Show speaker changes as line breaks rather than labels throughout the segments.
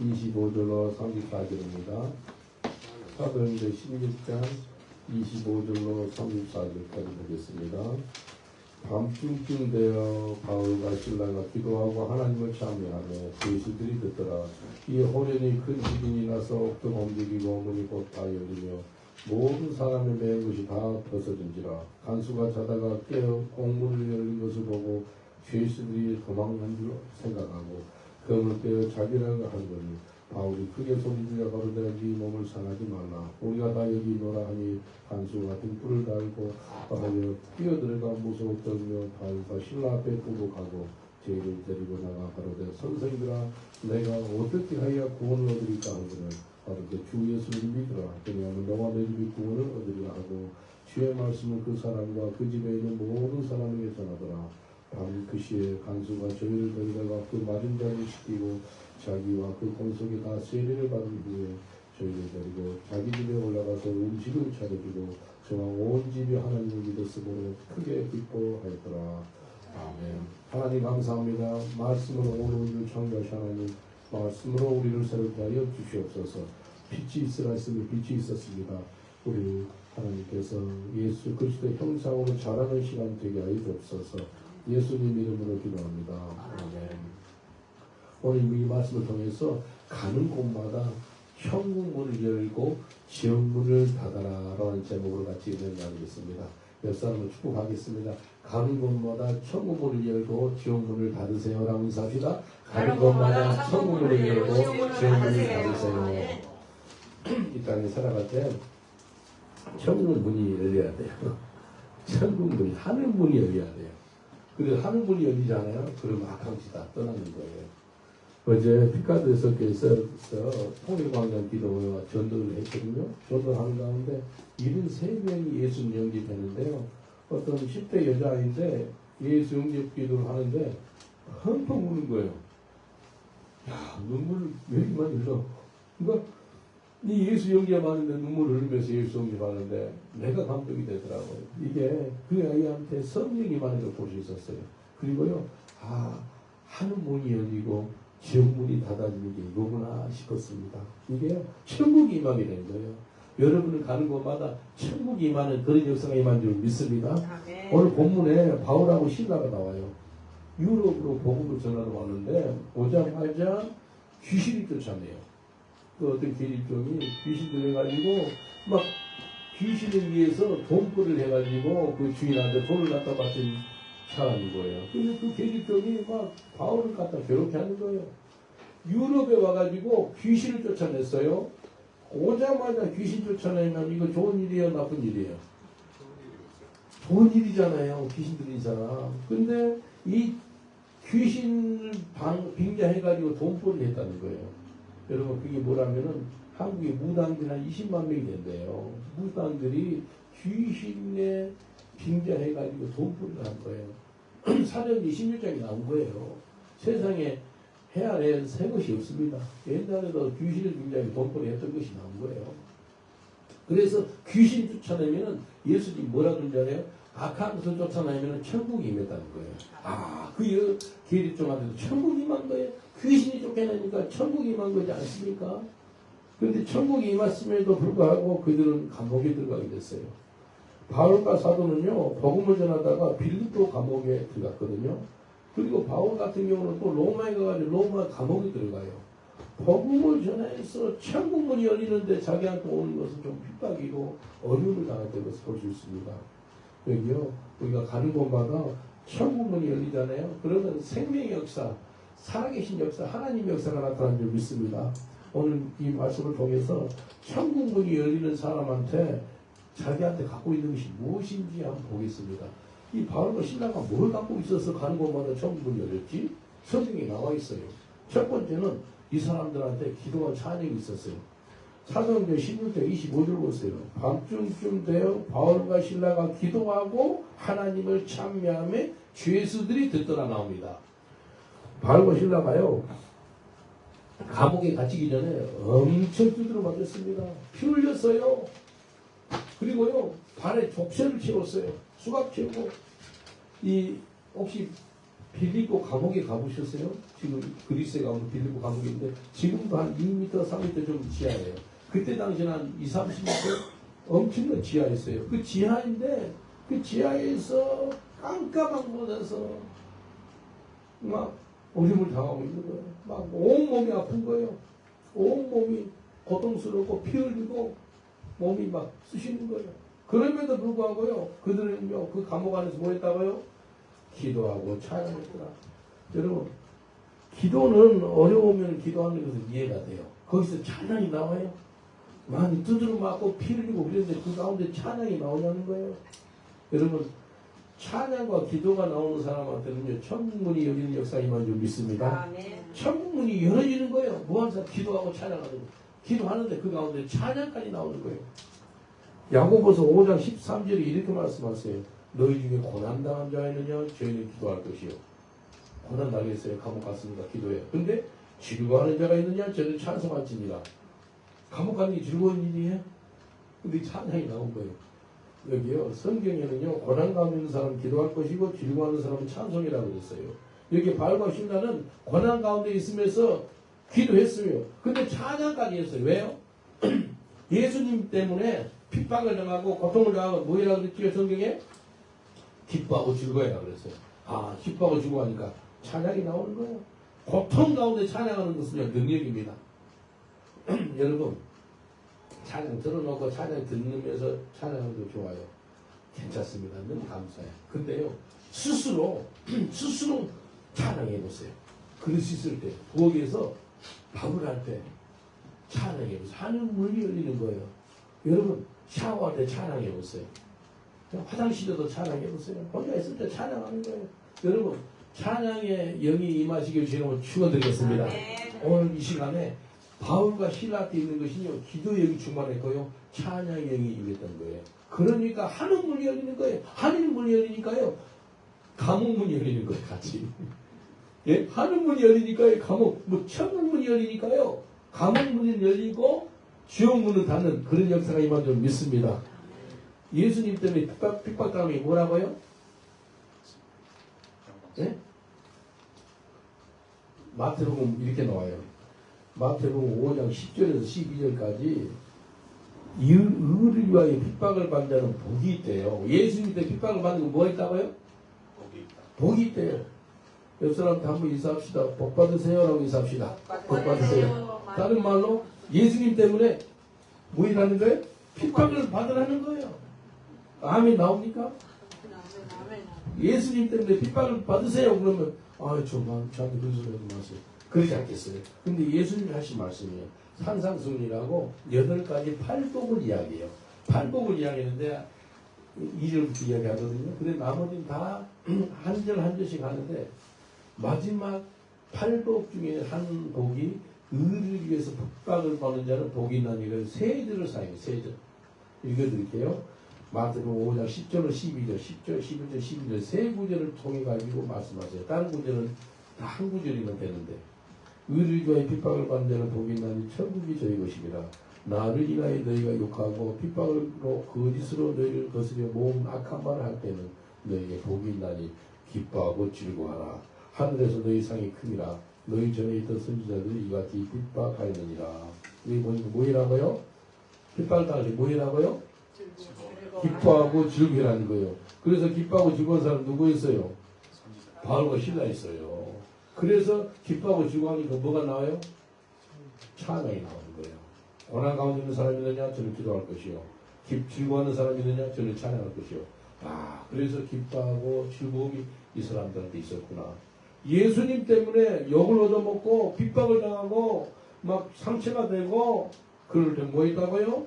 25절로 34절입니다. 사도행전 16장 25절로 34절까지 보겠습니다. 밤중쯤 되어 바울과 실라가 기도하고 하나님을 찬미하며 제수들이 듣더라. 이에 호련히 큰 지진이 나서 옥토가 움직이고 문이 곧 다 열리며 모든 사람의 매은 것이 다 벗어진지라. 간수가 자다가 깨어 옥문을 열린 것을 보고 죄수들이 도망간 줄 생각하고 그음을 깨어 자기라고 하더니 바울이 크게 소리지며 가로되 네 몸을 상하지 말라. 우리가 다 여기 있노라 하니 간수가 등불을 달고 하며 뛰어들어가 무서워 떨며 바울과 실라 앞에 부복하고 죄를 데리고 나가 가로되 선생들아 내가 어떻게 하여 구원을 얻으리까 하거늘 가로되 주 예수를 믿으라. 왜냐하면 너와 내 집이 구원을 얻으리라 하고 주의 말씀을 그 사람과 그 집에 있는 모든 사람에게 전하더라. 밤 그 시에 간수가 저희를 데리다가 그 맞은 자를 시키고 자기와 그 공속에 다 세례를 받은 후에 저희를 데리고 자기 집에 올라가서 음식을 차려주고 저와 온 집이 하나님을 믿었으므로 크게 기뻐하였더라. 아멘. 하나님 감사합니다. 말씀으로 오늘 창조하신 하나님 말씀으로 우리를 새롭게 하여 주시옵소서. 빛이 있으라 했으니 빛이 있었습니다. 우리 하나님께서 예수 그리스도의 형상으로 자라는 시간 되게 하여 주옵소서. 예수님 이름으로 기도합니다. 아멘. 오늘 이 말씀을 통해서 가는 곳마다 천국 문을 열고 지옥 문을 닫아라 라는 제목으로 같이 은혜 나누겠습니다. 몇 사람을 축복하겠습니다. 가는 곳마다 천국 문을 열고 지옥 문을 닫으세요 라고 인사합니다. 가는 곳마다 천국 문을 열고 지옥 문을 닫으세요. 이 땅에 살아갈 때 천국 문이 열려야 돼요. 천국 문이, 하늘 문이 열려야 돼요. 그래서 하늘 문이 열리잖아요. 그러면 악함시 다 떠나는 거예요. 어제 피카드에서 통일광장 기도회와 전도를 했거든요. 전도하는 가운데 73명이 예수님 영접했는데요. 어떤 10대 여자아이인데 예수 영접 기도를 하는데 펑펑 우는 거예요. 야, 눈물 왜 이렇게 많이 흘러? 그러니까 이 예수 영접하는데 눈물을 흘리면서 예수 영접하는데 내가 감동이 되더라고요. 이게 그 아이한테 성령이 많은 걸 볼 수 있었어요. 그리고요, 하늘 문이 열리고 지옥 문이 닫아지는 게 이거구나 싶었습니다. 이게 천국이 임하게 된 거예요. 여러분은 가는 곳마다 천국이 임하는 그런 역사가 임한 줄 믿습니다. 오늘 본문에 바울하고 실라가 나와요. 유럽으로 복음을 전하러 왔는데 오자마자 귀신이 쫓아내요. 그 어떤 계집종이 귀신 들여가지고 막 귀신을 위해서 돈벌이를 해가지고 그 주인한테 돈을 갖다 바친 사람인 거예요. 근데 그 계집종이 막 바울을 갖다 괴롭게 하는 거예요. 유럽에 와가지고 귀신을 쫓아냈어요. 오자마자 귀신 쫓아내면 이거 좋은 일이에요, 나쁜 일이에요? 좋은 일이잖아요. 귀신 들린 사람. 근데 이 귀신을 빙자해가지고 돈벌이를 했다는 거예요. 여러분 그게 뭐라면은 한국에 무당들이 한 20만 명이 된대요. 무당들이 귀신에 빙자해가지고 돈벌이를 한 거예요. 사도행전 26장에 나온 거예요. 세상에 해 아래 새 것이 없습니다. 옛날에도 귀신을 빙자해 돈벌이 했던 것이 나온 거예요. 그래서 귀신 쫓아내면은 예수님이 뭐라 그런지 알아요? 악한 것을 쫓아내면은 천국이 임했다는 거예요. 그 계집종한테도 천국이 임한 거예요. 귀신이 쫓겨나니까 천국이 임한 거지 않습니까? 그런데 천국이 임했음에도 불구하고 그들은 감옥에 들어가게 됐어요. 바울과 사도는요, 복음을 전하다가 빌립보 감옥에 들어갔거든요. 그리고 바울 같은 경우는 또 로마에 가가지고 로마 감옥에 들어가요. 복음을 전해서 천국 문이 열리는데 자기한테 오는 것은 좀 핍박이고 어려움을 당했던 것을 볼 수 있습니다. 여기요, 우리가 가는 곳마다 천국 문이 열리잖아요. 그러면 생명의 역사, 살아계신 역사, 하나님의 역사가 나타나는 줄 믿습니다. 오늘 이 말씀을 통해서 천국 문이 열리는 사람한테 자기한테 갖고 있는 것이 무엇인지 한번 보겠습니다. 이 바울과 실라가 뭘 갖고 있어서 가는 곳마다 천국 문이 열렸지? 성경에 나와 있어요. 첫 번째는 이 사람들한테 기도와 찬양이 있었어요. 사도행전 16장 25절 보세요. 밤중쯤 되어 바울과 실라가 기도하고 하나님을 찬미하며 죄수들이 듣더라 나옵니다. 바울과 실라가요, 감옥에 갇히기 전에 엄청 두드려 맞았습니다. 피 흘렸어요. 그리고요, 발에 족쇄를 채웠어요. 수갑 채우고. 혹시 빌립보 감옥에 가보셨어요? 지금 그리스에 가면 빌립보 감옥인데 지금도 한 2m, 3m 좀 지하예요. 그때 당시는 한 2, 30m 엄청난 지하였어요. 그 지하인데 그 지하에서 깜깜한 곳에서 막 어림을 당하고 있는 거예요. 막 온몸이 아픈 거예요. 온몸이 고통스럽고 피 흘리고 몸이 막 쑤시는 거예요. 그럼에도 불구하고요, 그들은요, 그 감옥 안에서 뭐 했다고요? 기도하고 찬양했더라. 여러분, 기도는 어려우면 기도하는 것은 이해가 돼요. 거기서 찬양이 나와요. 많이 두드려 맞고 피 흘리고 그랬는데 그 가운데 찬양이 나오냐는 거예요. 여러분, 찬양과 기도가 나오는 사람한테는요, 천국문이 열리는 역사이만 좀 믿습니다. 천국문이 열어지는 거예요. 무한사 기도하고 찬양하는 거. 기도하는데 그 가운데 찬양까지 나오는 거예요. 야고보서 5장 13절에 이렇게 말씀하세요. 너희 중에 고난당한 자가 있느냐? 저희는 기도할 것이요. 고난 당했어요. 감옥 갔으니까 기도해요. 근데 즐거워하는 자가 있느냐? 저는 찬송할지니라. 감옥 가는 게 즐거운 일이에요? 근데 찬양이 나온 거예요. 여기요, 성경에는요, 고난 가운데 있는 사람은 기도할 것이고 즐거워하는 사람은 찬송이라고 그랬어요. 여기 바울과 실라는 고난 가운데 있으면서 기도했어요. 근데 찬양까지 했어요. 왜요? 예수님 때문에 핍박을 당하고 고통을 당하고 뭐라고 그랬죠? 성경에? 기뻐하고 즐거워해라 그랬어요. 아, 기뻐하고 즐거워하니까 찬양이 나오는 거예요. 고통 가운데 찬양하는 것은요, 능력입니다. 여러분, 찬양 들어놓고 찬양 듣는면서 찬양하는 거 좋아요. 괜찮습니다. 너무 감사해요. 근데요, 스스로 찬양해보세요. 그럴 수 있을 때, 부엌에서 밥을 할 때 찬양해보세요. 하늘문이 열리는 거예요. 여러분, 샤워할 때 찬양해보세요. 화장실에도 찬양해보세요. 혼자 있을 때 찬양하는 거예요. 여러분, 찬양의 영이 임하시길 주님으로 축원드리겠습니다. 오늘 이 시간에 바울과 실라한테 있는 것이요, 기도의 영이 충만했고요, 찬양의 영이 임했던 거예요. 그러니까 하늘문이 열리는 거예요. 하늘문이 열리니까요, 감옥문이 열리는 거예요, 같이. 예? 하늘문이 열리니까요, 천국문이 열리니까요, 감옥문이 열리고 지옥문을 닫는 그런 역사가 임한 줄 믿습니다. 예수님 때문에 핍박당함이 뭐라고요? 예? 마태복음 이렇게 나와요. 마태복음 5장 10절에서 12절까지 의를 위하여 핍박을 받는 자는 복이 있대요. 예수님 때 핍박을 받는 건 뭐 있다고요? 복이 있대요. 옆 사람한테 한번 인사합시다. 복 받으세요라고 인사합시다. 복 받으세요. 다른 말로 예수님 때문에 뭐 일하는 거예요? 핍박을 받으라는 거예요. 아멘 나옵니까? 예수님 때문에 핍박을 받으세요. 그러면 저한테 그런 소리 하지 마세요. 그러지 않겠어요. 근데 예수님이 하신 말씀이에요. 산상수훈이라고 8가지 팔복을 이야기해요. 팔복을 이야기하는데 2절부터 이야기하거든요. 근데 나머지는 다 한 절 한 절씩 하는데 마지막 팔복 중에 한 복이 의를 위해서 핍박을 받는 자는 복이 있나니 이걸 세 절을 사용해요. 세 절. 읽어드릴게요. 마태복음 5장 10절로 12절, 10절, 11절, 12절 세 구절을 통해 가지고 말씀하세요. 다른 구절은 다 한 구절이면 되는데 의를 위하여 핍박을 받는 자는 복이 있나니 천국이 저희 것입니다. 나를 인하여 너희가 욕하고 핍박으로 거짓으로 너희를 거스려 모은 악한 말을 할 때는 너희에게 복이 있나니 기뻐하고 즐거워하라. 하늘에서 너희 상이 크니라. 너희 전에 있던 선지자들이 이같이 핍박하였느니라. 여기 보니까 뭐이라고요? 핍박을 당하지 뭐이라고요? 기뻐하고 즐거워하는 거예요. 그래서 기뻐하고 즐거운 사람 누구 있어요? 바울과 실라 있어요. 그래서 기뻐하고 즐거워하니까 뭐가 나와요? 찬양이 나오는 거예요. 고난 가운데 있는 사람이 있느냐? 저는 기도할 것이요. 즐거워하는 사람이 있느냐? 저는 찬양할 것이요. 그래서 기뻐하고 즐거움이 이 사람들한테 있었구나. 예수님 때문에 욕을 얻어먹고 핍박을 당하고 막 상처가 되고 그럴 때 뭐 있다고요?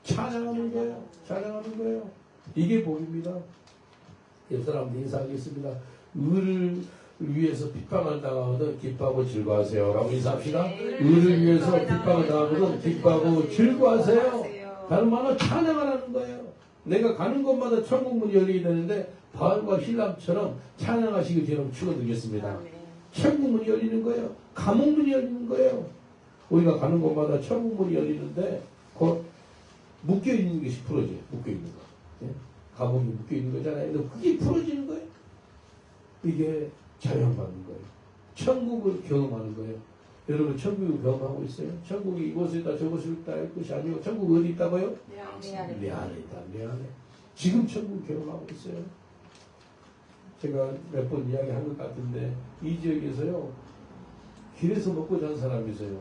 찬양하는 거예요. 찬양하는 거예요. 이게 복입니다. 옆 사람한테 인사하겠습니다. 의를 위해서 핍박을 당하거든 기뻐하고 즐거워하세요. 라고 인사합시다. 의를 위해서 핍박을 당하거든 기뻐하고 즐거워하세요. 다른 말로 찬양하라는 거예요. 내가 가는 곳마다 천국문이 열리게 되는데 바울과 실람처럼 찬양하시기 저는 축원드리겠습니다. 천국문이 열리는 거예요. 감옥문이 열리는 거예요. 우리가 가는 곳마다 천국문이 열리는데 곧 묶여있는 것이 풀어져요. 묶여있는 거. 예? 감옥이 묶여있는 거잖아요. 근데 그게 풀어지는 거예요. 이게 자유함받는 거예요. 천국을 경험하는 거예요. 여러분 천국을 경험하고 있어요? 천국이 이곳에 있다 저곳에 있다 할 것이 아니고 천국 어디 있다고요?
내 안에.
내 안에 있다. 내 안에. 지금 천국 경험하고 있어요. 제가 몇 번 이야기한 것 같은데 이 지역에서요. 길에서 먹고 잔 사람이 있어요.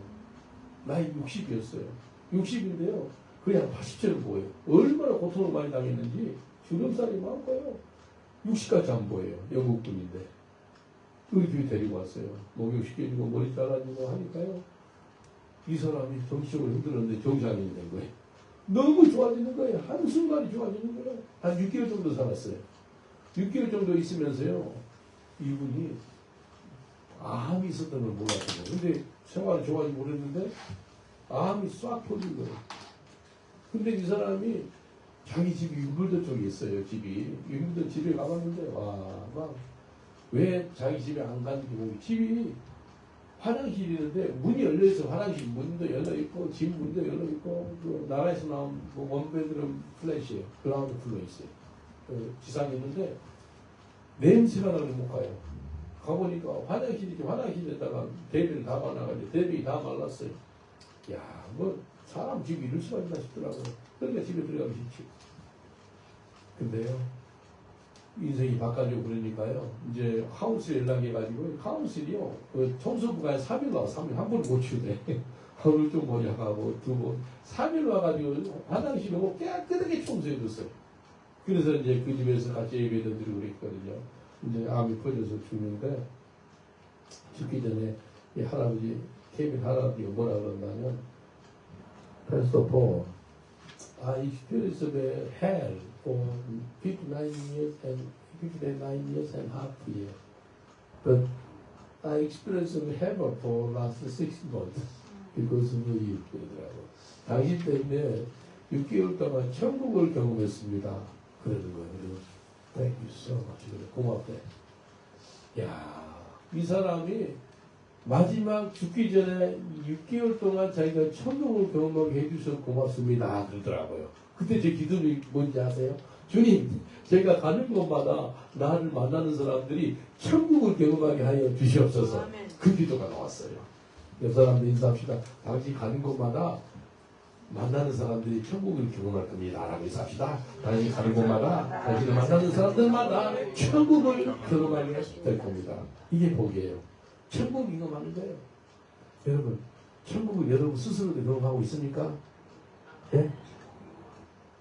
나이 60이었어요. 60인데요. 그냥 80처럼 보여요. 얼마나 고통을 많이 당했는지 주름살이 많고요. 60까지 안 보여요. 영국 분인데. 우리 교회 데리고 왔어요. 목욕시켜주고 머리 잘라주고 하니까요. 이 사람이 정신적으로 힘들었는데 정상인이 된 거예요. 너무 좋아지는 거예요. 한순간에 좋아지는 거예요. 한 6개월 정도 살았어요. 6개월 정도 있으면서요. 이분이 암이 있었던 걸 몰랐어요. 근데 생활이 좋아지고 그랬는데 암이 싹 터진 거예요. 근데 이 사람이 자기 집이 윈블던 쪽에 있어요. 집이. 윈블던 집에 가봤는데 왜 자기 집에 안 갔는지 모르겠어요. 집이 화장실이 있는데 문이 열려있어. 화장실 문도 열려있고 집 문도 열려있고 그 나라에서 나온 그 원베드룸 플랫이에요. 그라운드 플로어 있어요. 그 지상에 있는데 냄새가 나서 못 가요. 가보니까 화장실에다가 대비를 다 말라가지고 대비 다 말랐어요. 야, 뭐 사람 집 이럴 수가 있나 싶더라고요. 그러니까 집에 들어가기 싫지. 근데요, 인생이 바꿔지고 그러니까요, 이제 카운슬 연락해가지고, 카운슬이요, 그 청소부가 3일 와, 3일, 한 번을 못 치우대. 하루 좀 모자하고, 2번, 3일 와가지고 화장실하고 깨끗하게 청소해줬어요. 그래서 이제 그 집에서 같이 예배도 드리고 그랬거든요. 이제 암이 퍼져서 죽는데, 죽기 전에 이 할아버지, 케빈 할아버지가 뭐라 그런다면, Pastor Paul, I experienced the hell for 59 years and half year. But I experienced heaven for last 6 months because of you. 그러더라고. 당신 때문에 6개월 동안 천국을 경험했습니다. 그러는 거예요. 그리고 Thank you so much. 그래, 고맙대. 야, 이 사람이 마지막 죽기 전에 6개월 동안 자기가 천국을 경험하게 해주셔서 고맙습니다. 그러더라고요. 그때 제 기도는 뭔지 아세요? 주님, 제가 가는 곳마다 나를 만나는 사람들이 천국을 경험하게 하여 주시옵소서. 그 기도가 나왔어요. 옆 사람들 인사합시다. 당신 가는 곳마다 만나는 사람들이 천국을 경험할 겁니다. 라고 인사합시다. 당신 가는 곳마다 당신을 만나는 사람들마다 천국을 경험하게 될 겁니다. 이게 복이에요. 천국 경험하는 거예요. 여러분, 천국을 여러분 스스로도 경험하고 있습니까? 예?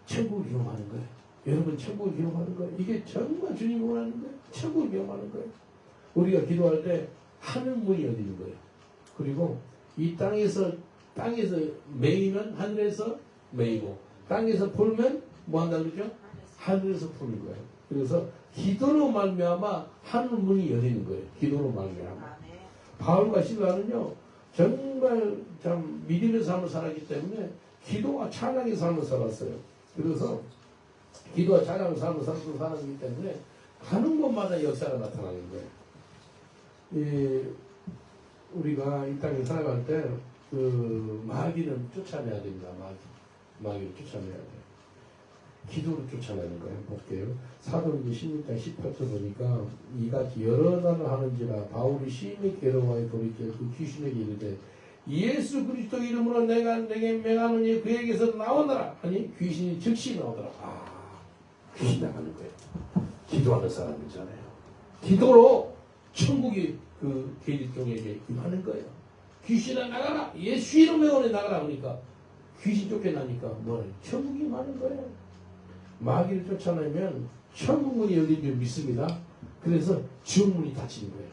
천국을 경험하는 거예요. 여러분 천국을 경험하는 거예요. 이게 정말 주님이 원하는 거예요. 천국을 경험하는 거예요. 우리가 기도할 때 하늘 문이 열리는 거예요. 그리고 이 땅에서 메이면 하늘에서 메이고 땅에서 풀면 뭐 한다고 그러죠? 하늘에서 푸는 거예요. 그래서 기도로 말미암아 하늘 문이 열리는 거예요. 기도로 말미암아. 바울과 실라는요 정말 참 믿음의 삶을 살았기 때문에 기도와 찬양의 삶을 살았어요. 그래서 기도와 찬양의 삶을 살았기 때문에 가는 곳마다 역사가 나타나는 거예요. 우리가 이 땅에 살아갈 때 그 마귀는 쫓아내야 됩니다. 마귀를 쫓아내야 돼요. 기도를 쫓아내는 거예요. 볼게요. 사도행전 16장 18절 보니까 이같이 여러 날을 하는지라 바울이 심히 괴로워하여 돌이켜 그 귀신에게 이르되 예수 그리스도 이름으로 내가 내게 명하노니 그에게서 나오너라 하니 귀신이 즉시 나오더라. 귀신 나가는 거예요. 기도하는 사람이잖아요. 기도로 천국이 그 계집종에게 임하는 거예요. 귀신아 나가라. 예수 이름으로 나가라 하니까 귀신 쫓겨나니까 뭐래? 천국이 임하는 거예요. 마귀를 쫓아내면 천국문이 열린 줄 믿습니다. 그래서 지옥문이 닫히는 거예요.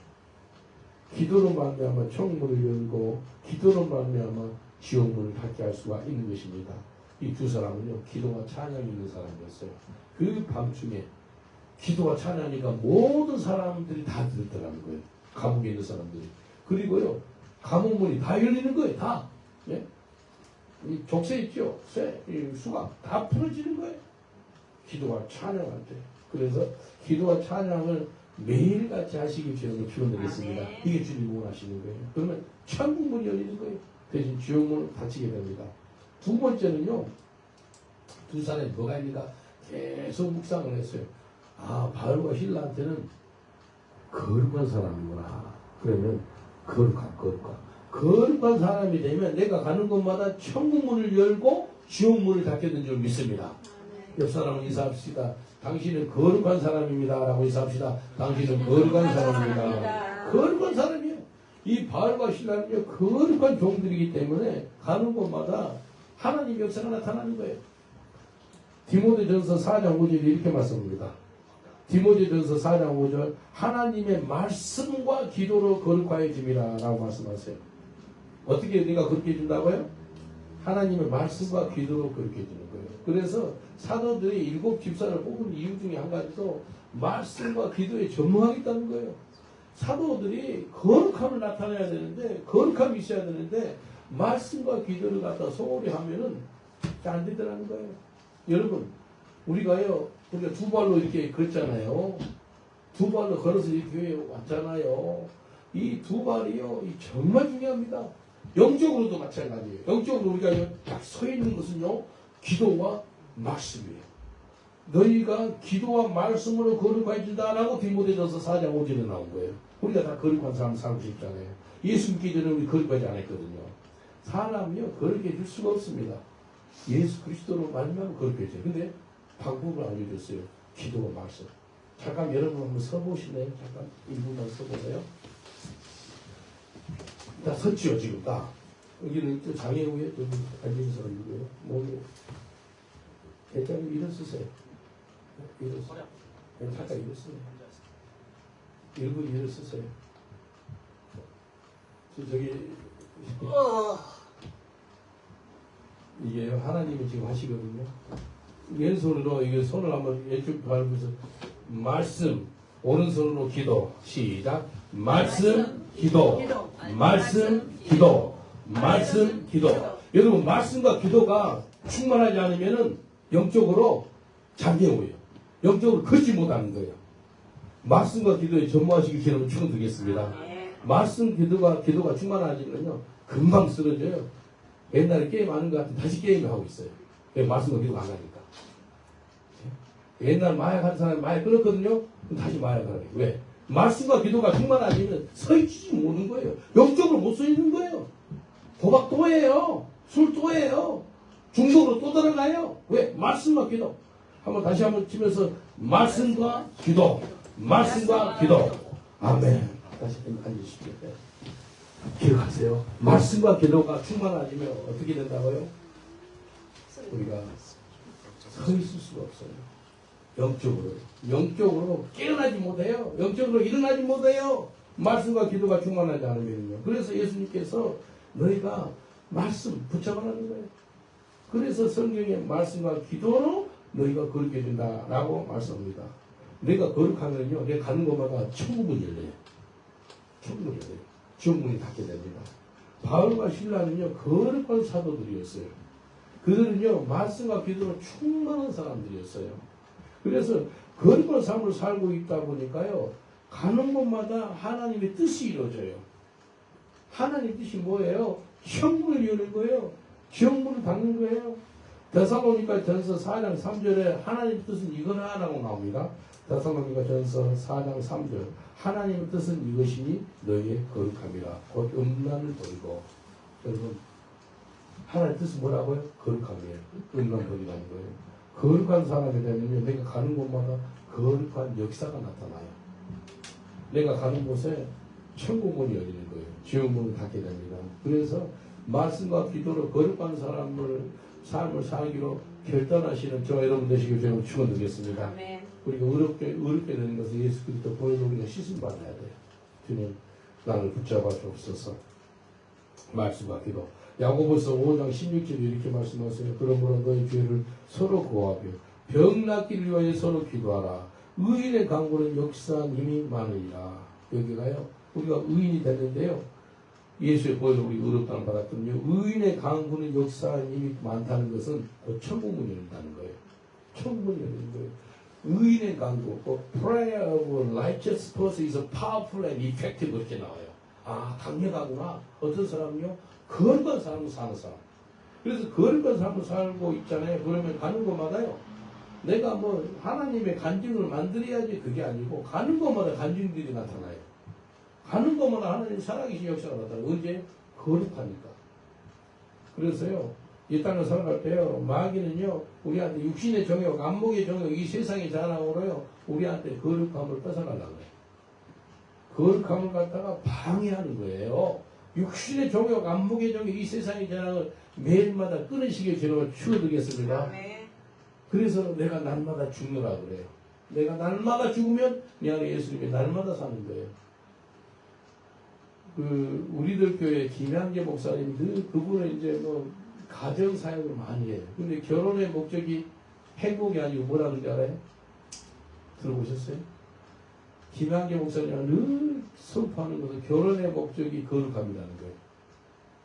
기도로 말미암아 천국문을 열고 기도로 말미암아 지옥문을 닫게 할 수가 있는 것입니다. 이 두 사람은요 기도와 찬양이 있는 사람이었어요. 그 밤중에 기도와 찬양이니까 모든 사람들이 다 들었더라는 거예요. 감옥에 있는 사람들이. 그리고요 감옥문이 다 열리는 거예요. 다. 예? 이 족쇄 있죠? 쇠, 이 수갑 다 풀어지는 거예요. 기도와 찬양할 때. 그래서 기도와 찬양을 매일같이 하시기 주님을 피워드리겠습니다. 이게 주님이 원하시는 거예요. 그러면 천국문이 열리는 거예요. 대신 지옥문을 닫히게 됩니다. 두 번째는요. 두 사람이 뭐가 있는가 계속 묵상을 했어요. 바울과 힐라한테는 거룩한 사람이구나. 그러면 거룩한 사람이 되면 내가 가는 곳마다 천국 문을 열고 지옥 문을 닫게 된 줄 믿습니다. 옆 사람은 인사합시다. 당신은 거룩한 사람입니다. 라고 인사합시다. 당신은 거룩한 사람입니다. 거룩한 사람이에요. 이 바울과 실라는요, 거룩한 종들이기 때문에 가는 곳마다 하나님 역사가 나타나는 거예요. 디모데전서 4장 5절에 이렇게 말씀합니다. 디모데전서 4장 5절 하나님의 말씀과 기도로 거룩하여짐이라 라고 말씀하세요. 어떻게 네가 그렇게 해준다고요? 하나님의 말씀과 기도로 그렇게 해주는 거예요. 그래서 사도들이 7 집사를 뽑은 이유 중에 한 가지도 말씀과 기도에 전무하겠다는 거예요. 사도들이 거룩함을 나타내야 되는데, 거룩함이 있어야 되는데 말씀과 기도를 갖다 소홀히 하면은 안 되더라는 거예요. 여러분, 우리가 두 발로 이렇게 걷잖아요. 두 발로 걸어서 이 교회에 왔잖아요. 이 두 발이요, 정말 중요합니다. 영적으로도 마찬가지예요. 영적으로 우리가 딱 서 있는 것은요, 기도와 말씀이에요. 너희가 기도와 말씀으로 거룩해진다라고 디모데전서 4장 5절에 나온 거예요. 우리가 다 거룩한 사람 살고 싶잖아요. 예수 믿기 전에 우리 거룩하지 않았거든요. 사람이요, 거룩해질 수가 없습니다. 예수 그리스도로 말미암아 거룩해져요. 근데 방법을 알려줬어요. 기도와 말씀. 잠깐 여러분 한번 서보실래요? 잠깐 1분만 서보세요. 다 섰지요, 지금 다. 여기는 장애 후에 좀 앉은 사람 누구예요? 몸이. 괜찮아요. 일어서세요. 일어서세요. 잠깐 일어서세요. 1분 일어서세요. 저기, 이게 하나님이 지금 하시거든요. 왼손으로 이게 손을 한번 왼쪽 밟으면서 말씀, 오른손으로 기도. 시작. 말씀, 기도. 말씀, 기도. 말씀, 기도. 여러분, 말씀과 기도가 충만하지 않으면은 영적으로 잠겨오요. 영적으로 걷지 못하는 거예요. 말씀과 기도에 전무하시기 기도를 축원드리겠습니다. 말씀, 기도가 충만하지면요, 금방 쓰러져요. 옛날에 게임하는 것 같은 다시 게임을 하고 있어요. 왜? 말씀과 기도가 안 가니까. 옛날 마약하는 사람이 마약 끊었거든요? 그럼 다시 마약하는 거예요. 왜? 말씀과 기도가 충만하지면 서 있지 못하는 거예요. 영적으로 못 서 있는 거예요. 도박 또 해요. 술 또 해요. 중독으로 또 들어가요. 왜? 말씀과 기도. 다시 한번 치면서 말씀과 기도. 말씀과 기도. 아멘. 다시 앉으십시오. 기억하세요. 말씀과 기도가 충만하지면 어떻게 된다고요? 우리가 서 있을 수가 없어요. 영적으로 깨어나지 못해요. 영적으로 일어나지 못해요. 말씀과 기도가 충만하지 않으면요. 그래서 예수님께서 너희가 말씀 붙잡으라는 거예요. 그래서 성경에 말씀과 기도로 너희가 거룩해 준다라고 말씀합니다. 내가 거룩하면요, 내가 가는 곳마다 천국문이 열려요. 천국문이 열려요. 지옥문이 닫게 됩니다. 바울과 실라는요, 거룩한 사도들이었어요. 그들은요, 말씀과 기도로 충만한 사람들이었어요. 그래서 거룩한 삶을 살고 있다 보니까요, 가는 곳마다 하나님의 뜻이 이루어져요. 하나님의 뜻이 뭐예요? 천국을 여는 거예요. 지옥문을 닫는 거예요. 데살로니가 전서 4장 3절에 하나님의 뜻은 이거나 라고 나옵니다. 데살로니가 전서 4장 3절 하나님의 뜻은 이것이니 너희의 거룩함이라. 곧 음란을 버리고. 여러분, 하나님의 뜻은 뭐라고요? 거룩함이에요. 음란 버리라는 거예요. 거룩한 사람이 되면 내가 가는 곳마다 거룩한 역사가 나타나요. 내가 가는 곳에 천국문이 열리는 거예요. 지옥문을 닫게 됩니다. 그래서 말씀과 기도로 거룩한 삶을 살기로 결단하시는 저 여러분 되시길 저는 축원드리겠습니다. 우리가 어렵게 되는 것은 예수 그리스도 보혈로 우리가 씻음 받아야 돼요. 주님, 나를 붙잡아 주옵소서. 말씀과 기도. 야고보서 5장 16절에 이렇게 말씀하세요. 그러므로 너희 죄를 서로 고하며 병 낫기를 위하여 서로 기도하라. 의인의 강구는 역사님이 많으리라. 여기가요, 우리가 의인이 됐는데요, 예수의 보혈로 우리 의롭다는 받았거든요. 의인의 강구는 역사님이 많다는 것은 곧 천국문이 열린다는 거예요. 천국문이 열리는 거예요. 의인의 강구, prayer of righteous person is powerful and effective 이렇게 나와요. 아, 강력하구나. 어떤 사람은요, 거룩한 삶을 사는 사람. 그래서 거룩한 삶을 살고 있잖아요. 그러면 가는 곳마다요, 내가 뭐 하나님의 간증을 만들어야지 그게 아니고 가는 것마다 간증들이 나타나요. 가는 것마다 하나님 살아계신 역사가 나타나요. 언제? 거룩하니까. 그래서요. 이 땅을 살아갈 때요. 마귀는요. 우리한테 육신의 정욕, 안목의 정욕, 이 세상의 자랑으로요. 우리한테 거룩함을 뺏어가려고 해요. 거룩함을 갖다가 방해하는 거예요. 육신의 정욕, 안목의 정욕, 이 세상의 자랑을 매일마다 끊으시게 제가 추워드리겠습니다. 그래서 내가 날마다 죽느라 그래요. 내가 날마다 죽으면 내 안에 예수님이 날마다 사는 거예요. 우리들 교회 김양재 목사님 그분은 이제 뭐 가정 사역을 많이 해요. 근데 결혼의 목적이 행복이 아니고 뭐라는지 알아요? 들어보셨어요? 김양재 목사님은 늘 선포하는 것은 결혼의 목적이 거룩함이라는 거예요.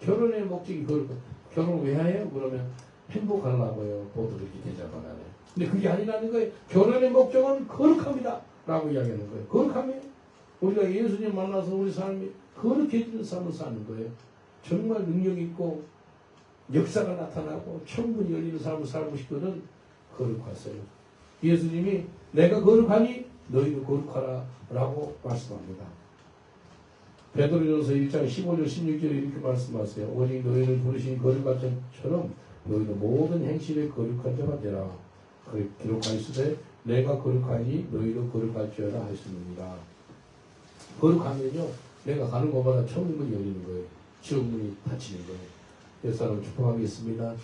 결혼의 목적이 거룩함. 결혼 왜 해요? 그러면 행복하려고요. 보도를 대접하나요. 근데 그게 아니라는 거예요. 결혼의 목적은 거룩함이다. 라고 이야기하는 거예요. 거룩함이에요. 우리가 예수님 만나서 우리 삶이 거룩해지는 삶을 사는 거예요. 정말 능력 있고 역사가 나타나고 천국이 열리는 삶을 살고 싶거든 거룩하세요. 예수님이 내가 거룩하니 너희도 거룩하라 라고 말씀합니다. 베드로전서 1장 15절 16절에 이렇게 말씀하세요. 오직 너희를 부르신 거룩한 자처럼 너희도 모든 행실에 거룩한 자가 되라. 기록하시되 내가 거룩하니 너희도 거룩할지어라 하셨습니다. 거룩하면요 내가 가는 곳마다 천국문이 열리는 거예요. 지옥문이 닫히는 거예요. 그래서 여러분 축복하겠습니다.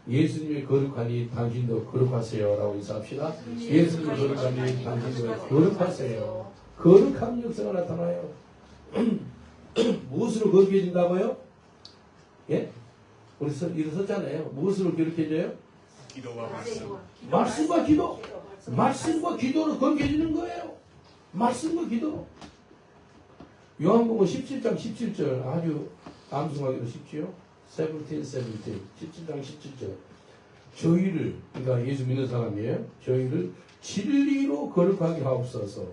예수님이 거룩하니 당신도 거룩하세요 라고 인사합시다. 예수님이 거룩하니 당신도 거룩하세요. 거룩한 역사가 나타나요. 무엇으로 거룩해진다고요? 예? 우리 일어섰잖아요. 무엇으로 거룩해져요?
기도와 말씀.
말씀과 기도. 말씀과 기도로 거룩해지는 거예요. 말씀과 기도로. 요한복음 17장 17절 아주 암송하기도 쉽지요. 17, 17장 17절. 저희를, 그러니까 예수 믿는 사람이에요. 저희를 진리로 거룩하게 하옵소서.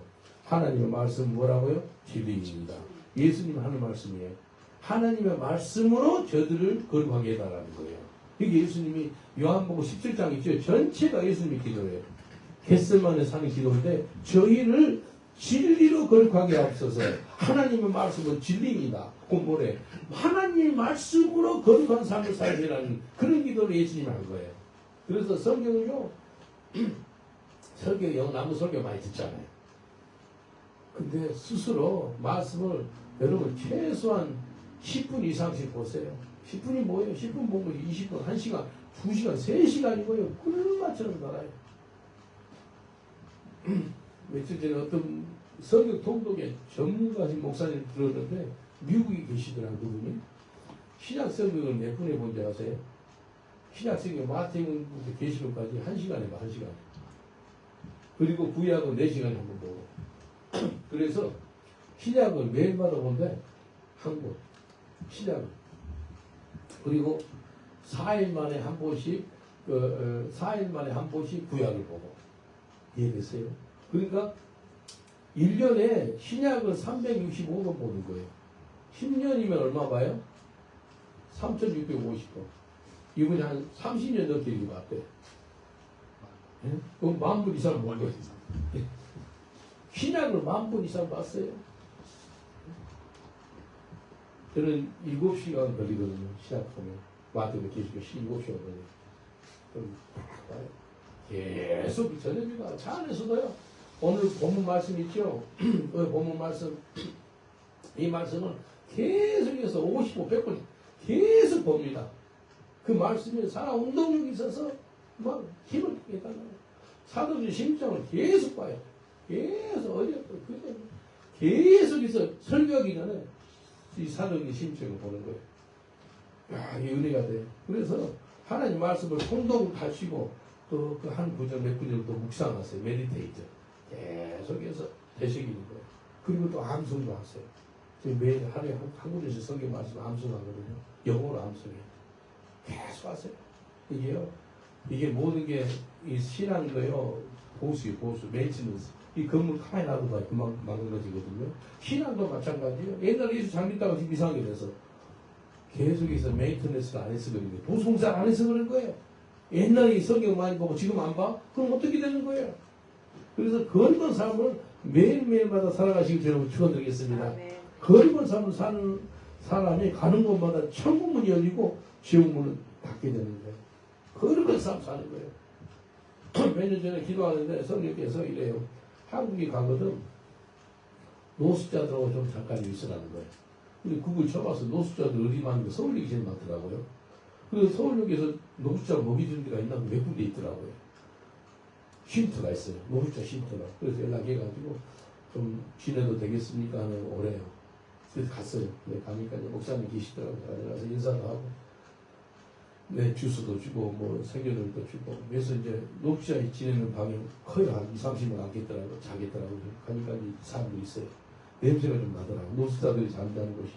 하나님의 말씀 뭐라고요? 진리입니다. 예수님 하는 말씀이에요. 하나님의 말씀으로 저들을 거룩하게 해달라는 거예요. 이게 예수님이 요한복음 17장 있죠. 전체가 예수님의 기도예요. 겟세마네 사는 기도인데 저희를 진리로 거룩하게 하옵소서. 하나님의 말씀은 진리입니다. 그건 뭐래? 하나님의 말씀으로 거룩한 삶을 살게라는 그런 기도를 예수님이 한 거예요. 그래서 성경은요. 설교, 나무 설교 많이 듣잖아요. 근데 스스로 말씀을 여러분 최소한 10분 이상씩 보세요. 10분이 뭐예요? 10분 보면 20분, 1시간, 2시간, 3시간이고요. 꿀맛처럼 달아요. 며칠 전에 어떤 성경 통독의 전문가신 목사님 들었는데 미국에 계시더라고요. 그분이. 신약 성경을 몇 분에 본지 아세요? 신약 성경 마태복음부터 계시록까지 1시간에 봐. 1시간. 그리고 구약은 4시간에 한 번 보고. 그래서 신약을 매일마다 본데 한 번. 신약을. 그리고 4일 만에 한 번씩 4일 만에 한 번씩 구약을 보고. 이해됐어요? 그러니까 1년에 신약을 365번 보는 거예요. 10년이면 얼마 봐요? 3650번. 이분이 한 30년 넘게 이렇게 봤대. 예? 그럼 10,000번 이상 본 거예요. 신약을 10,000번 이상 봤어요. 저는 7시간 걸리거든요. 신약 보면. 마태복음 계시고 7시간 걸려요. 그럼 봐요. 계속 전해집니다. 차 안에서도요. 오늘 본문 말씀 있죠? 본문 말씀. 이 말씀은 계속해서 55, 100번 계속 봅니다. 그 말씀이 사람 운동력이 있어서 막 힘을 빼달라고. 사도들 심장을 계속 봐요. 계속 계속해서 설교하기 전에 이 사도들 심장을 보는 거예요. 야, 이게 은혜가 돼. 그래서 하나님 말씀을 통독하시고 또 그 한 구절 몇 구절 또 묵상하세요. 메디테이트. 계속해서 되새기는 거예요. 그리고 또 암송도 하세요. 지금 매일 하루에 한 구절씩 성경 말씀 암송하거든요. 영어로 암송해요. 계속 하세요. 이게요. 이게 모든 게 이 신앙도요. 보수예요. 보수. 메인티넌스. 이 건물 가만히 놔둬봐. 금방 망가지거든요. 신앙도 마찬가지예요. 옛날에 예수 잘 믿다가 지금 이상하게 돼서 계속해서 메인티넌스를 안 해서 그런 거예요. 보수공사를 안 해서 그런 거예요. 옛날에 성경 많이 보고 지금 안 봐? 그럼 어떻게 되는 거예요? 그래서 거룩한 삶을 매일매일마다 살아가시기 여러분 축원드리겠습니다. 거룩한 삶을 사는 사람이 가는 곳마다 천국문이 열리고 지옥문은 닫게 되는 거예요. 거룩한 삶 사는 거예요. 몇 년 전에 기도하는데 성령께서 이래요. 한국에 가거든 노숙자들하고 좀 잠깐 있으라는 거예요. 근데 그걸 쳐봐서 노숙자들 어디 많은데 서울역이 제일 많더라고요. 그래서 서울역에서 노숙자 먹이 주는 데가 있나 몇 군데 있더라고요. 쉼터가 있어요. 노숙자 쉼터가. 그래서 연락해가지고 좀 지내도 되겠습니까 하면 오래요. 그래서 갔어요. 근데 가니까 이제 목사님 계시더라고요. 가서 인사도 하고 네, 주스도 주고 뭐 생겨들도 주고 그래서 이제 노숙자 지내는 방이 거의 한 20-30분 앉겠더라고요. 자겠더라고요. 가니까 이제 사람들이 있어요. 냄새가 좀 나더라고요. 노숙자들이 잠자는 곳이.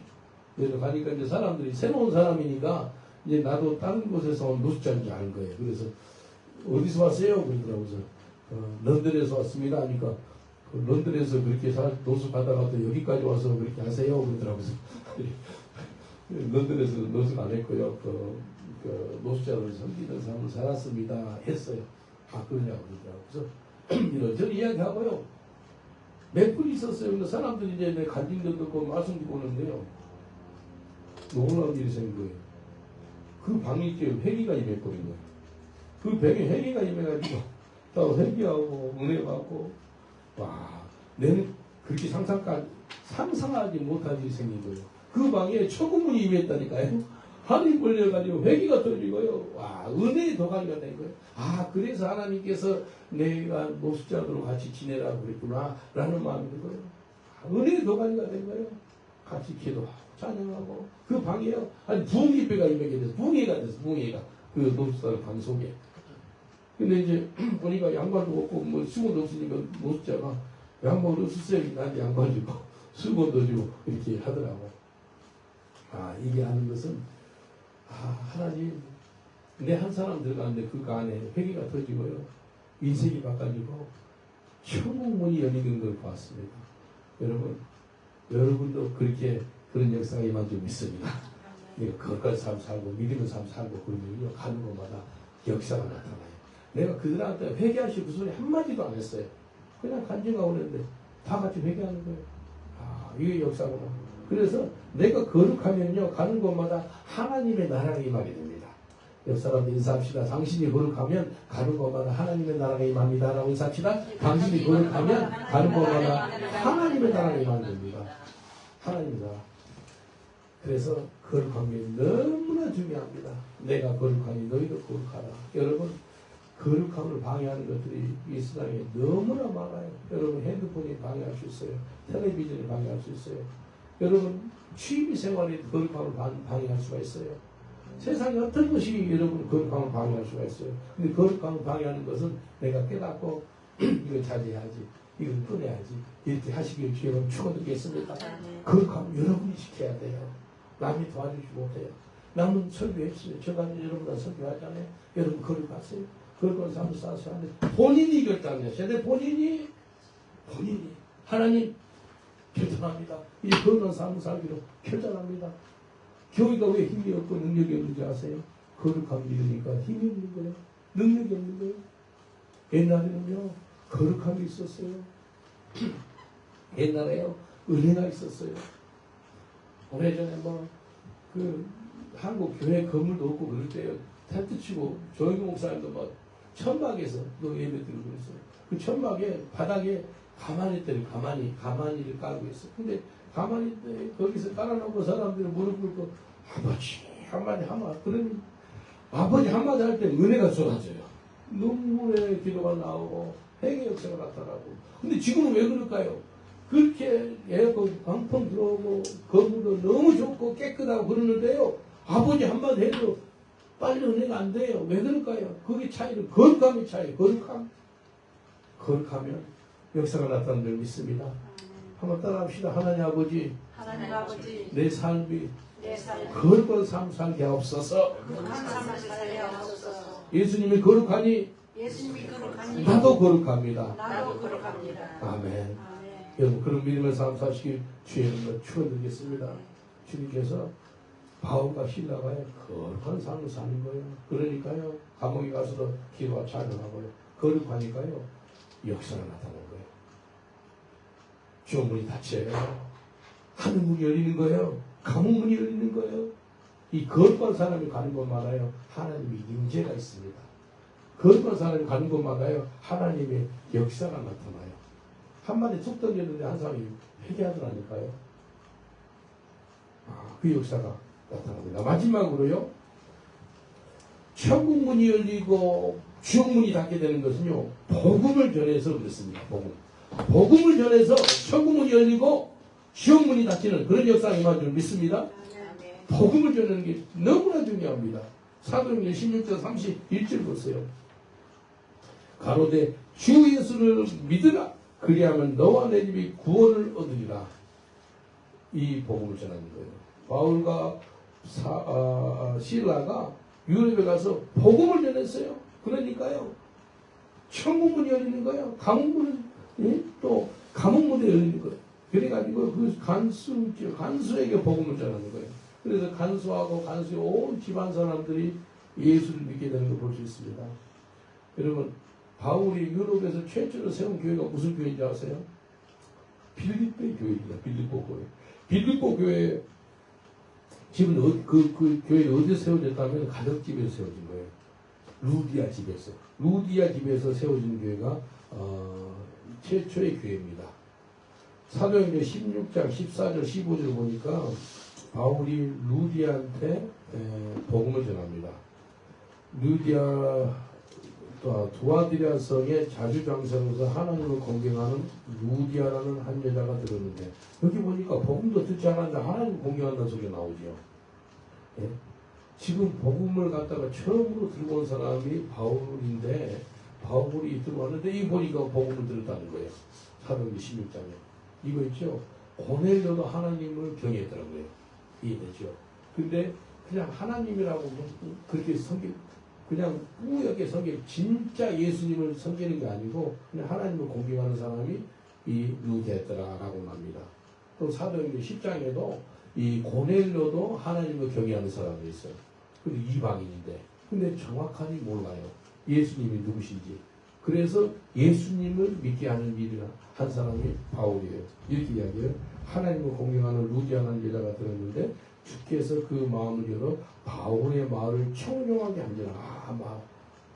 그래서 가니까 이제 사람들이 새로운 사람이니까 이제 나도 다른 곳에서 온 노숙자인 줄 아는 거예요. 그래서 어디서 왔어요? 그러더라고요. 그래서 런던에서 왔습니다. 하니까 그 런던에서 그렇게 노숙하다가 또 여기까지 와서 그렇게 하세요. 그러더라고요. 런던에서 노숙 안 했고요. 그 노숙자를 섬기는 삶을 살았습니다. 했어요. 아, 그러냐고 그러더라고요. 그래서 이런저런 이야기하고요. 몇 분 있었어요. 근데 사람들이 이제 내 간증도 듣고 말씀 듣고 오는데요. 놀라운 일이 생긴 거예요. 그 방에 회개가 임해버린 거예요. 그 병에 회개가 임해가지고 또 회개하고 은혜받고 와, 내는 그렇게 상상하지 못한 일이 생긴 거예요. 그 방에 천국문이 임했다니까요. 하늘이 걸려가지고 회개가 터지고요. 와, 은혜의 도가니가 된 거예요. 아, 그래서 하나님께서 내가 노숙자들과 같이 지내라고 그랬구나 라는 마음이 든 거예요. 아, 은혜의 도가니가 된 거예요. 같이 기도하고 찬양하고 그 방에요. 아니 부흥예배가 임하게 돼서 부흥회가 됐어. 부흥회가 그 노숙자들 방 속에. 근데 이제 보니까 양말도 없고 뭐 수건도 없으니까 노숙자가 양말도 없으세요. 나한테 양말 주고 수건도 주고 이렇게 하더라고. 아, 이게 하는 것은 하나님 내 한 사람 들어가는데 그 안에 회개가 터지고요. 인생이 바꿔지고 천국문이 열리는 걸 봤습니다. 여러분도 그렇게 그런 역사가 임한 줄 믿습니다. 거룩한 삶 살고 믿음의 삶 살고 그러면요 가는 곳마다 역사가 나타나요. 내가 그들한테 회개하시고 그 소리 한마디도 안 했어요. 그냥 간증하고 그랬는데 다 같이 회개하는 거예요. 아, 이게 역사구나. 그래서 내가 거룩하면요 가는 곳마다 하나님의 나라가 임하게 됩니다. 옆 사람들 인사합시다. 당신이 거룩하면 가는 곳마다 하나님의 나라가 임합니다. 라고 인사합시다. 당신이 거룩하면 가는 곳마다 하나님의 나라가 임하게 됩니다. 하나님의 나라. 그래서 거룩한 게 너무나 중요합니다. 내가 거룩하니 너희도 거룩하라. 여러분 거룩함을 방해하는 것들이 이 세상에 너무나 많아요. 여러분 핸드폰이 방해할 수 있어요. 텔레비전이 방해할 수 있어요. 여러분 취미생활이 거룩함을 방해할 수가 있어요. 세상에 어떤 것이 여러분 거룩함을 방해할 수가 있어요. 근데 거룩함을 방해하는 것은 내가 깨닫고 이거 자제해야지, 이걸 끊어야지 이렇게 하시길 주여는 축원드리겠습니다. 거룩함 여러분이 지켜야 돼요. 남이 도와주지 못해요. 남은 설교했어요. 저가 여러분들 설교하잖아요. 여러분 거룩하세요. 거룩한 삶을 사셔야 하는데 본인이 결단하셔야 돼요. 본인이 하나님 결단합니다. 이 거룩한 삶을 살기로 결단합니다. 교회가 왜 힘이 없고 능력이 없는지 아세요? 거룩함이 있으니까 힘이 없는 거예요. 능력이 없는 거예요. 옛날에는요 거룩함이 있었어요. 옛날에요 은혜가 있었어요. 오래전에 그 한국 교회 건물도 없고 그럴 때요 텐트 치고 조영규 목사님도 천막에서 또 예배 드리고 그랬어요. 그 천막에 바닥에 가마니대를 가마니를 깔고 있어. 근데 가마니대 거기서 깔아놓고 사람들이 무릎 꿇고 아버지 한마디 하면 그러면 아버지 한마디 할 때 은혜가 쏟아져요. 눈물의 기도가 나오고 회개 역사가 나타나고. 근데 지금은 왜 그럴까요? 그렇게 에어컨 방풍 들어오고 건물도 너무 좋고 깨끗하고 그러는데요 아버지 한마디 해도 빨리 은혜가 안 돼요. 왜 그럴까요? 그게 차이는 거룩함의 차이. 거룩하면 역사가 나타나는 걸 믿습니다. 한번 따라합시다. 하나님 아버지, 내 삶이 거룩한 삶 살게 하옵소서. 예수님이 거룩하니 나도 거룩합니다. 아멘. 여러분 그런 믿음의 삶 사시길 주의 이름으로 축원드리겠습니다. 주님께서 바울과 신라가요 거룩한 삶을 사는 거예요. 그러니까요 감옥에 가서도 기도와 찬양하고요 거룩하니까요 역사가 나타나는 거예요. 주문이 닫혀요. 하늘문이 열리는 거예요. 감옥문이 열리는 거예요. 이 거룩한 사람이 가는 곳마다요 하나님의 임재가 있습니다. 거룩한 사람이 가는 곳마다요 하나님의 역사가 나타나요. 한마디 툭 던졌는데 한 사람이 회개하더라니까요. 그 역사가 나타납니다. 마지막으로요 천국문이 열리고 지옥문이 닫게 되는 것은요 복음을 전해서 그렇습니다. 복음을 전해서 천국문이 열리고 지옥문이 닫히는 그런 역사가 임한 줄 믿습니다. 복음을 전하는 게 너무나 중요합니다. 사도행전 16장 31절 보세요. 가로되 주 예수를 믿으라. 그리하면 너와 내 집이 구원을 얻으리라. 이 복음을 전하는 거예요. 바울과 실라가 유럽에 가서 복음을 전했어요. 그러니까요 천국문이 열리는 거예요. 감옥문이 또 감옥문이 열리는 거예요. 그래가지고 그 간수에게 복음을 전하는 거예요. 그래서 간수하고 간수의 온 집안 사람들이 예수를 믿게 되는 걸 볼 수 있습니다. 여러분 바울이 유럽에서 최초로 세운 교회가 무슨 교회인지 아세요? 빌립보 교회입니다. 빌립보 교회. 빌립보 교회 집은 그 교회 어디서 세워졌다면 가덕집에서 세워진 거예요. 루디아 집에서. 루디아 집에서 세워진 교회가 최초의 교회입니다. 사도행전 16장 14절 15절 보니까 바울이 루디아한테 복음을 전합니다. 루디아 두아디라 성의 자주장사로서 하나님을 공경하는 루디아라는 한 여자가 들었는데 여기 보니까 복음도 듣지 않았는데 하나님을 공경한다는 소리가 나오죠. 예? 지금 복음을 갖다가 처음으로 들고 온 사람이 바울인데 바울이 들어왔는데 이 보니까 복음을 들었다는 거예요. 사도행전 16장에. 이거 있죠. 고넬료도 하나님을 경외했더라고요. 이해되죠. 근데 그냥 하나님이라고 그렇게 그냥 뿌옇게 섬기는 진짜 예수님을 섬기는 게 아니고 그냥 하나님을 공경하는 사람이 이 루디아였더라라고 합니다. 또 사도행전 10장에도 이 고넬료도 하나님을 경외하는 사람이 있어요. 그리고 이방인인데 근데 정확하게 몰라요. 예수님이 누구신지. 그래서 예수님을 믿게 하는 일을 한 사람이 바울이에요. 이렇게 이야기해요. 하나님을 공경하는 루디아라는 여자가 들었는데 주께서 그 마음을 열어 바울의 말을 청룡하게 하니라. 막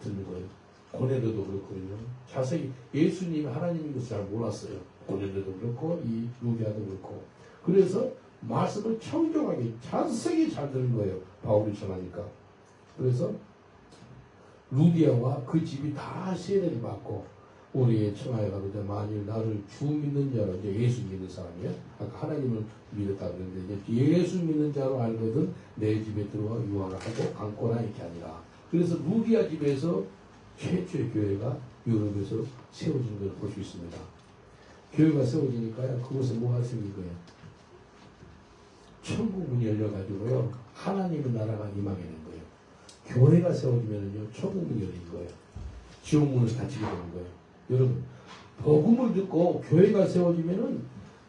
듣는 거예요. 고넬료도 그렇거든요. 자세히 예수님이 하나님인 것을 잘 몰랐어요. 고넬료도 그렇고 이 루디아도 그렇고. 그래서 말씀을 청정하게 자세히 잘 듣는 거예요. 바울이 전하니까. 그래서 루디아와 그 집이 다 세례를 받고 우리의 청하에 가로되 만일 나를 주 믿는 자로 이제 예수 믿는 사람이야. 아까 하나님을 믿었다 그랬는데 이제 예수 믿는 자로 알거든 내 집에 들어와 유화를 하고 강권하 이렇게 하니라. 그래서 루디아 집에서 최초의 교회가 유럽에서 세워진 걸 볼 수 있습니다. 교회가 세워지니까요 그곳에 뭐가 생긴 거예요? 천국 문이 열려가지고요 하나님의 나라가 임하게 된 거예요. 교회가 세워지면요 천국 문이 열린 거예요. 지옥 문을 닫히게 되는 거예요. 여러분 복음을 듣고 교회가 세워지면은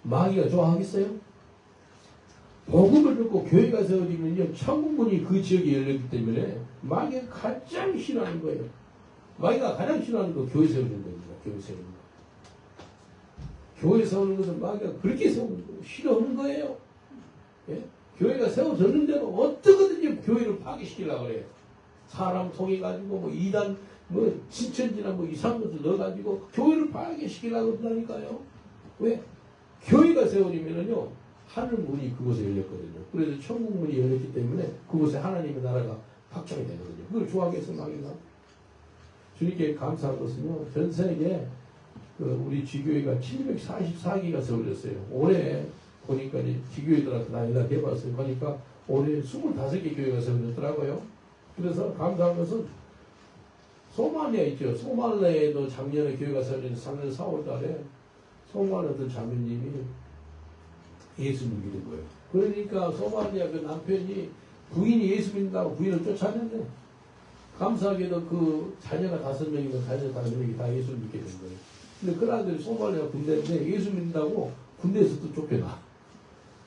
마귀가 좋아하겠어요? 복음을 듣고 교회가 세워지면요 천국 문이 그 지역에 열렸기 때문에 마귀가 가장 싫어하는 거예요. 마귀가 가장 싫어하는 거 교회 세우는 겁니다. 교회 세우는 거. 교회 세우는 것은 마귀가 그렇게 세우는 거예요. 싫어하는 거예요. 예? 교회가 세워졌는데도 어떻게든지 교회를 파괴시키려고 그래요. 사람 통해가지고 뭐 이단 뭐 신천지나 뭐 이상한 것을 넣어가지고 교회를 파괴시키려고 한다니까요. 왜? 교회가 세워지면은요 하늘 문이 그곳에 열렸거든요. 그래서 천국 문이 열렸기 때문에 그곳에 하나님의 나라가 확장이 되거든요. 그걸 좋아하겠어 마귀가. 주님께 감사한 것은요 전 세계 우리 지교회가 744개가 세워졌어요. 올해 보니까 이제 지교회들한테 나 연락 해봤어요. 그러니까 올해 25개 교회가 세워졌더라고요. 그래서 감사한 것은 소말리아 있죠. 소말리아에도 작년에 교회가 세워진 작년 4월 달에 소말리아 어떤 자매님이 예수를 믿은 거예요. 그러니까 소말리아 그 남편이 부인이 예수 믿는다고 부인을 쫓아냈네. 감사하게도 그 자녀가 5명이고 자녀 5명이 다 예수를 믿게 된 거예요. 근데 그 아들이 소말리아 군대인데 예수 믿는다고 군대에서도 쫓겨나.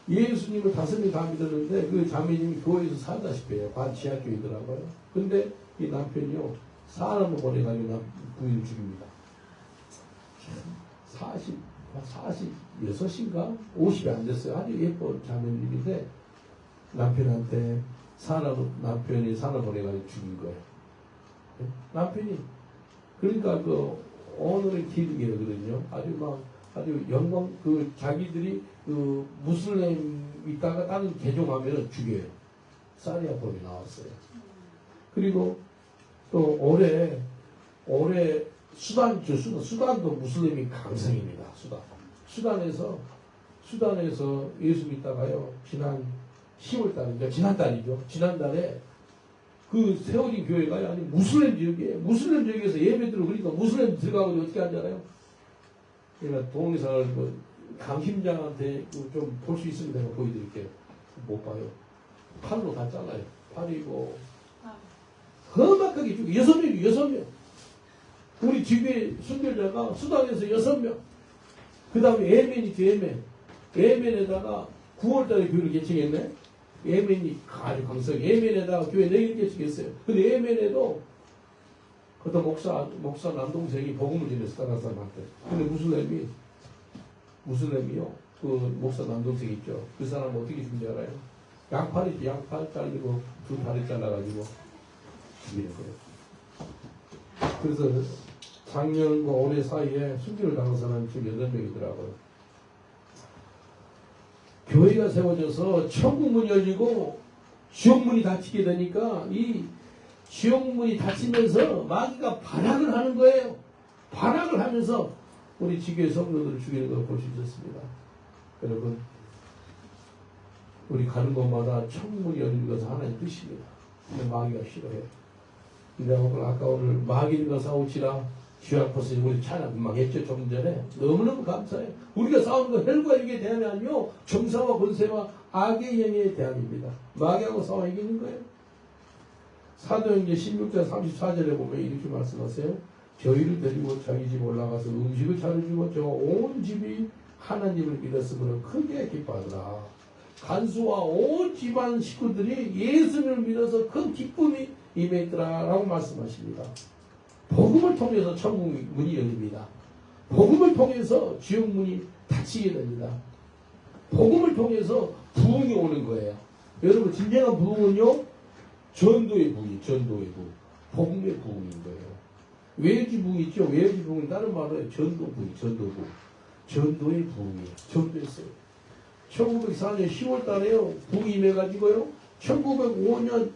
예수님을 5명 다 믿었는데 그 자매님이 교회에서 살다시피 해요. 지하교회더라고요. 근데 이 남편이요, 사람을 보내가지고 부인을 죽입니다. 46인가? 50이 안 됐어요. 아주 예쁜 자매님인데 남편한테 남편이 사람 보내가지고 죽인 거예요. 남편이. 그러니까 오늘의 기득이거든요. 아주 영광, 자기들이 무슬림 있다가 다른 개종하면 죽여요. 사리아법이 나왔어요. 그리고 또 올해 수단도 무슬림이 강성입니다. 수단에서 예수 믿다가요, 지난 10월달이죠. 지난달에 그 세워진 교회가요, 아니 무슬림 지역에서 예배드리고, 그러니까 무슬림 들어가고 어떻게 하잖아요. 그러니까 동의사를 강심장한테 좀 볼 수 있으면 내가 보여드릴게요. 못 봐요. 팔로 다 잘라요. 팔이고 험악하게 죽여. 6명. 우리 집에 순결자가 수당에서 6명. 그 다음에 예멘이죠. 예멘에다가 9월달에 교회를 개칭했네. 예멘이 아주 강성. 예멘에다가 교회 4개 개칭했어요. 근데 예멘에도 그때 목사 남동생이 복음을 전했어, 다른 사람한테. 근데 무슬림이요, 그 목사 남동생 있죠. 그 사람 어떻게 죽인지 알아요? 양팔이지, 양팔 잘리고, 2팔이 잘라가지고 죽이는 거예요. 그래서 작년과 올해 사이에 순교를 당한 사람이 지금 8명이더라고요. 교회가 세워져서 천국문이 열리고 지옥문이 닫히게 되니까 이 지옥문이 닫히면서 마귀가 반항을 하는 거예요. 반항을 하면서 우리 지교의 성도들을 죽이는 걸 볼 수 있었습니다. 여러분, 우리 가는 곳마다 천국문이 열리는 것은 하나님의 뜻입니다. 근데 마귀가 싫어해요. 근데 오늘 마귀가 싸우치라 주약포스 우리 찬양 금방 했죠. 좀 전에. 너무너무 감사해요. 우리가 싸우는 건 헬과 육에 대함이 아니요, 정사와 권세와 악의 영에 대함입니다. 마귀하고 싸워 이기는 거예요. 사도행전 16장 34절에 보면 이렇게 말씀하세요. 저희를 데리고 자기 집 올라가서 음식을 차려주고 저 온 집이 하나님을 믿었으므로 크게 기뻐하더라. 간수와 온 집안 식구들이 예수를 믿어서 큰 기쁨이 임했더라 라고 말씀하십니다. 복음을 통해서 천국 문이 열립니다. 복음을 통해서 지옥 문이 닫히게 됩니다. 복음을 통해서 부흥이 오는 거예요. 여러분, 진정한 부흥은요, 전도의 부흥이, 전도의 부흥, 복음의 부흥인 거예요. 외지 부흥 있죠. 외지 부흥은 다른 말로 전도 부흥, 전도의 부흥이에요. 전도했어요. 1904년 10월 달에요, 부흥이 임해가지고요, 1905년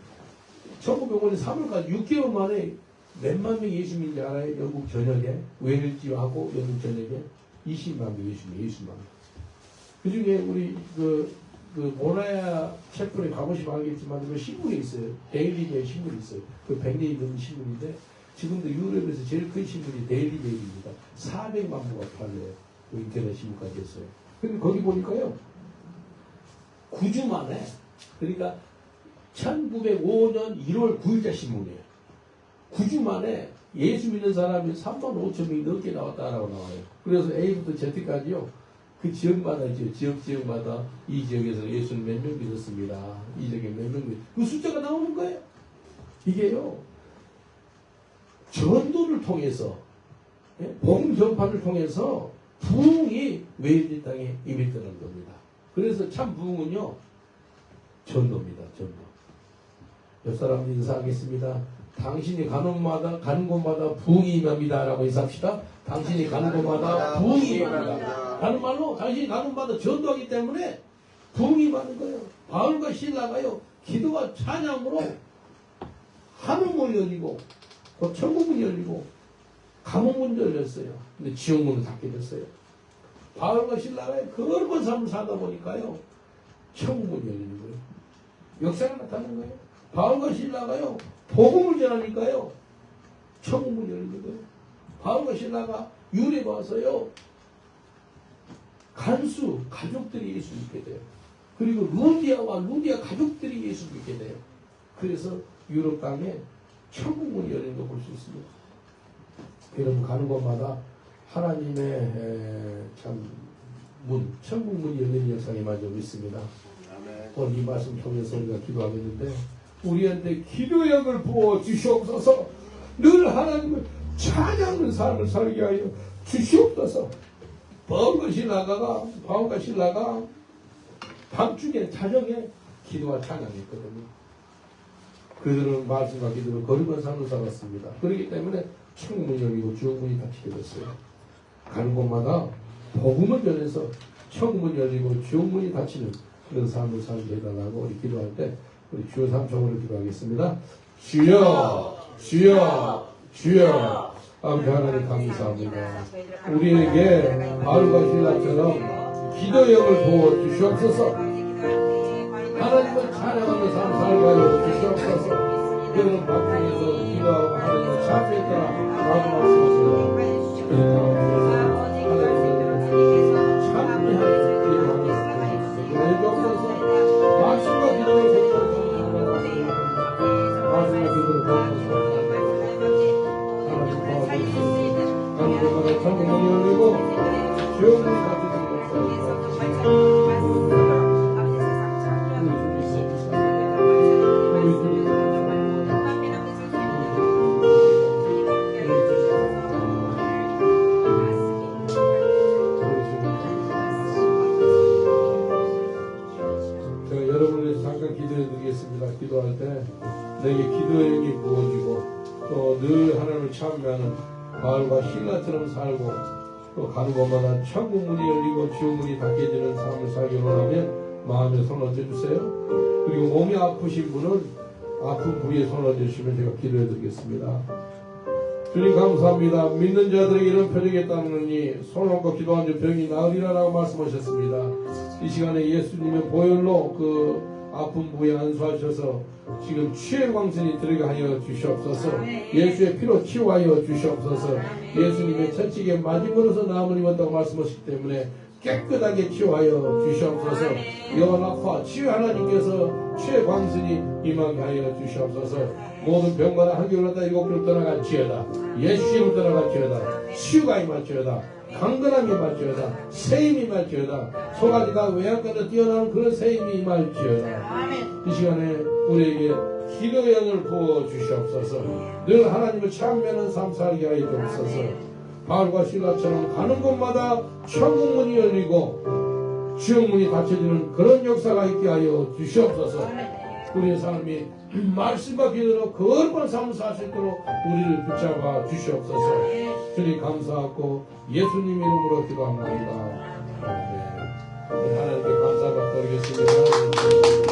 3월까지 6개월 만에 몇만 명 예수 믿는지 알아요? 영국 전역에, 웨일즈하고 영국 전역에 20만 명 예수만. 그 중에 우리 모라야 채플에 가보시면 알겠지만 그 신문이 있어요. 데일리메일 신문이 있어요. 그 100년이 넘는 신문인데 지금도 유럽에서 제일 큰 신문이 데일리메일입니다. 400만 부가 팔려요. 그 인터넷 신문까지 했어요. 근데 거기 보니까요, 9주 만에, 그러니까 1905년 1월 9일자 신문이에요. 9주 만에 예수 믿는 사람이 3만 5천 명이 넘게 나왔다라고 나와요. 그래서 A부터 Z까지요, 그 지역마다 있죠. 지역마다 이 지역에서 예수는 몇 명 믿었습니다. 이 지역에 몇 명 믿었습니다. 그 숫자가 나오는 거예요. 이게요, 전도를 통해서, 복음 전파를 통해서 부흥이 외진 땅에 임했다는 겁니다. 그래서 참 부흥은요, 전도입니다. 전도. 옆 사람 인사하겠습니다. 당신이 가는 곳마다 부흥이 임합니다. 라고 인사합시다. 당신이 가는 곳마다 부흥이 임합니다. 다른 말로 당신이 가는 곳마다 전도하기 때문에 부흥이 임하는 거예요. 바울과 신라가요, 기도와 찬양으로 하늘문이 열리고 또 천국문이 열리고 감옥문도 열렸어요. 근데 지옥문은 닫게 됐어요. 바울과 신라가 거룩한 삶을 살다 보니까요, 천국문이 열리는 거예요. 역사가 나타나는 거예요. 바울과 신라가요, 복음을 전하니까요, 천국문이 열리는 거예요. 바울과 신라가 유럽에 와서요, 간수 가족들이 예수 믿게 돼요. 그리고 루디아 가족들이 예수 믿게 돼요. 그래서 유럽 땅에 천국문이 열리는 걸 볼 수 있습니다. 여러분, 가는 곳마다 하나님의 참 문, 천국 문이 열리는 역사가 임하고 있습니다. 오늘 이 말씀 통해서 우리가 기도하겠는데 우리한테 기도력을 부어 주시옵소서. 늘 하나님을 찬양하는 삶을 살게 하여 주시옵소서. 바울과 신라가 밤중에 자정에 기도와 찬양했거든요. 그들은 말씀과 기도를 거룩한 삶을 살았습니다. 그렇기 때문에 천국문이 열리고 주옥문이 닫히게 됐어요. 가는 곳마다 복음을 전해서 천국문이 열리고 주옥문이 닫히는 그런 삶을 살게 해달라고 우리 기도할 때 우리 주여 삼총으로 기도하겠습니다. 주여, 주여, 주여. 아버지 하나님 감사합니다. 우리에게 바울과 신라처럼 기도력을 부어 주시옵소서. 하나님을 찬양하는 삶 살게 하여 주시옵소서. 그런 밤중에서 기도하고 하나님을 찬양했더라 라고 말씀하세요. 참여하는 기도하는 삶 말씀과 기도를 마지막 기도를 보면서 하나님 도와주시고 천국문이 열리고 주옥문이 닫히는 제가 여러분을 위해서 잠깐 기도해 드리겠습니다. 기도할 때 내게 기도의 영이 부어지고 또 늘 하나님을 찬양하는 바울과 신라처럼 살고 또 가는 곳마다 천국 문이 열리고 지옥 문이 닫혀지는 삶을 살기 원하면 마음에 손을 얹어주세요. 그리고 몸이 아프신 분은 아픈 부위에 손을 얹으시면 제가 기도해 드리겠습니다. 주님 감사합니다. 믿는 자들에게 이런 표적이 있다느니 손을 얹고 기도한 주 병이 나으리라라고 말씀하셨습니다. 이 시간에 예수님의 보혈로 그 아픈 부위에 안수하셔서 지금 치유의 광선이 들어가 하여 주시옵소서. 예수의 피로 치유하여 주시옵소서. 예수님의 채찍에 맞음으로써 나음을 입었다고 말씀하셨기 때문에 깨끗하게 치유하여 주시옵소서. 여호와파 치유 하나님께서 치유의 광선이 임하게 하여 주시옵소서. 모든 병마다 한 개월마다 7개월 떠나갈지어다. 예수 이름으로 떠나갈지어다. 치유가 임할지어다. 강건함이 임할지어다. 세임이 임할지어다. 소가지가 외양간에 뛰어나는 그런 세임이 임할지어다. 이 시간에 우리에게 기도의 영을 부어 주시옵소서. 늘 하나님을 찬양하는 삶 살게 하여 주옵소서. 바울과 신라처럼 가는 곳마다 천국문이 열리고 지옥문이 닫혀지는 그런 역사가 있게 하여 주시옵소서. 우리의 삶이 말씀과 기도로 거룩한 삶을 살 수 있도록 우리를 붙잡아 주시옵소서. 주님 감사하고 예수님 이름으로 기도합니다. 아멘. 하나님께 감사받도록 하겠습니다.